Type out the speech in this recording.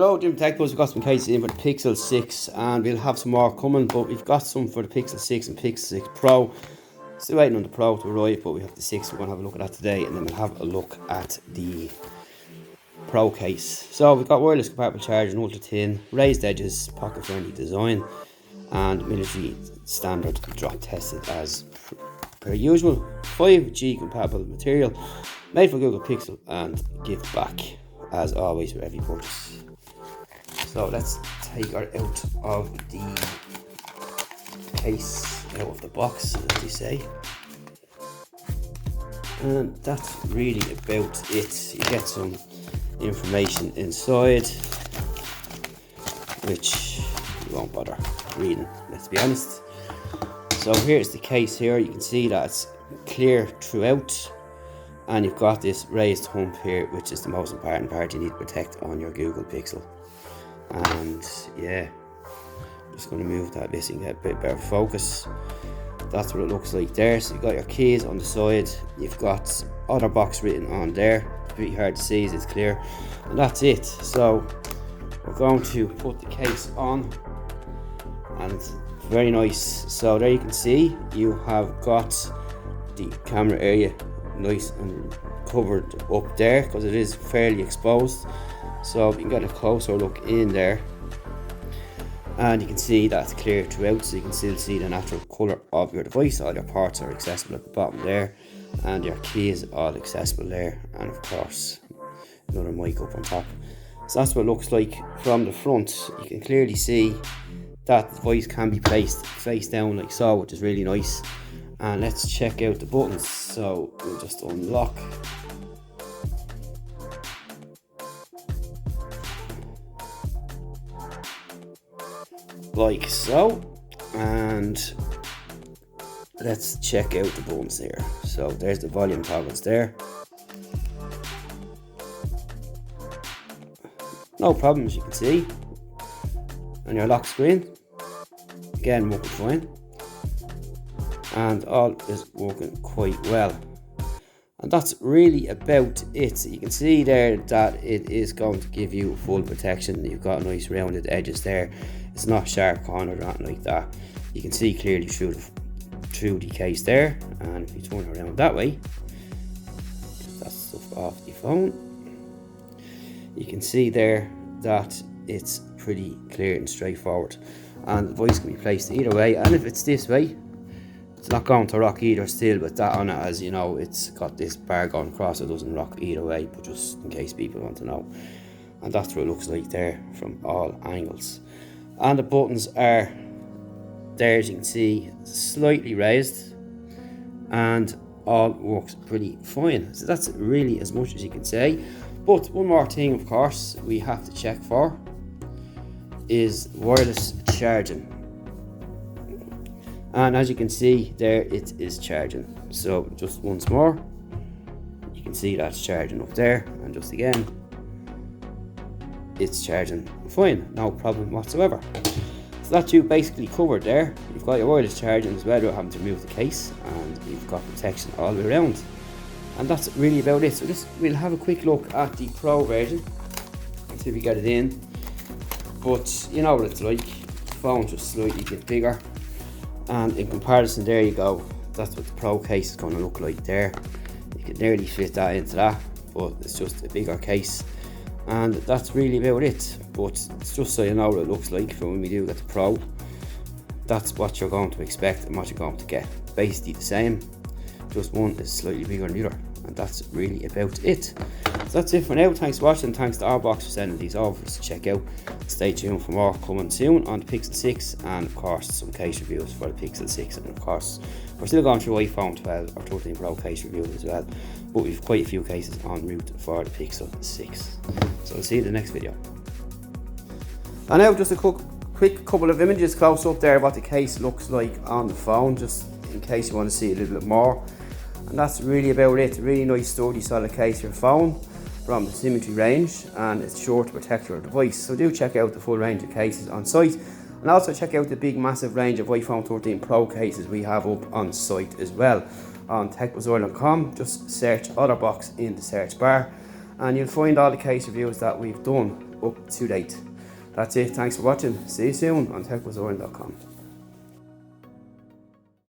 Hello, Jim Tech Buzz. We've got some cases in for the Pixel 6 and we'll have some more coming, but we've got some for the Pixel 6 and Pixel 6 Pro. Still waiting on the Pro to arrive, but we have the 6 we're going to have a look at that today, and then we'll have a look at the Pro case. So we've got wireless compatible charging, ultra thin, raised edges, pocket friendly design, and military standard drop tested as per usual. 5G compatible material, made for Google Pixel and gift back as always with every purchase. So let's take her out of the case, out of the box, as they say. And that's really about it. You get some information inside, which you won't bother reading, let's be honest. So here's the case here. You can see that it's clear throughout, and you've got this raised hump here, which is the most important part you need to protect on your Google Pixel. And yeah, just going to move that this and get a bit better focus. That's what it looks like there. So you've got your keys on the side, you've got Otterbox written on there. It's pretty hard to see as it's clear, and that's it. So we're going to put the case on, and very nice. So there you can see you have got the camera area nice and covered up there because it is fairly exposed. So you can get a closer look in there, and you can see that's clear throughout, so you can still see the natural colour of your device. All your parts are accessible at the bottom there, and your keys all accessible there, and of course another mic up on top. So that's what it looks like from the front. You can clearly see that the device can be placed face down like so, which is really nice. And let's check out the buttons. So we'll just unlock. Like so, and let's check out the buttons here. So there's the volume toggles there. No problems, you can see. And your lock screen, again working fine, and all is working quite well. And that's really about it. So you can see there that it is going to give you full protection. You've got nice rounded edges there. It's not sharp cornered or anything like that. You can see clearly through the case there. And if you turn around that way, that's stuff off the phone, you can see there that it's pretty clear and straightforward. And the device can be placed either way. And if it's this way, it's not going to rock either still with that on it, as you know, it's got this bar going across. It doesn't rock either way, but just in case people want to know. And that's what it looks like there from all angles. And the buttons are there, as you can see, slightly raised, and all works pretty fine. So that's really as much as you can say. But one more thing, of course, we have to check for is wireless charging. And as you can see there, it is charging. So just once more, you can see that's charging up there, and just again, it's charging fine, no problem whatsoever. So that's you basically covered there. You've got your wireless charging as well without having to remove the case, and you've got protection all the way around. And that's really about it. So just we'll have a quick look at the Pro version until we get it in. But you know what it's like, the phone's just slightly bit bigger. And in comparison, there you go, that's what the Pro case is going to look like there. You can nearly fit that into that, but it's just a bigger case. And that's really about it. But it's just so you know what it looks like for when we do get the Pro. That's what you're going to expect and what you're going to get. Basically the same, just one is slightly bigger than the other. And that's really about it. So that's it for now. Thanks for watching. Thanks to Otterbox for sending these over for us to check out. Stay tuned for more coming soon on the Pixel 6, and of course some case reviews for the Pixel 6, and of course we're still going through iPhone 12 or 13 Pro case reviews as well, but we've quite a few cases en route for the Pixel 6. So we'll see you in the next video. And now just a quick couple of images close up there of what the case looks like on the phone, just in case you want to see a little bit more. And that's really about it. Really nice sturdy solid case for your phone from the Symmetry range, and it's sure to protect your device. So do check out the full range of cases on site, and also check out the big massive range of iPhone 13 Pro cases we have up on site as well on techbuzzworld.com. Just search Otterbox in the search bar, and you'll find all the case reviews that we've done up to date. That's it, thanks for watching, see you soon on techbuzzorn.com.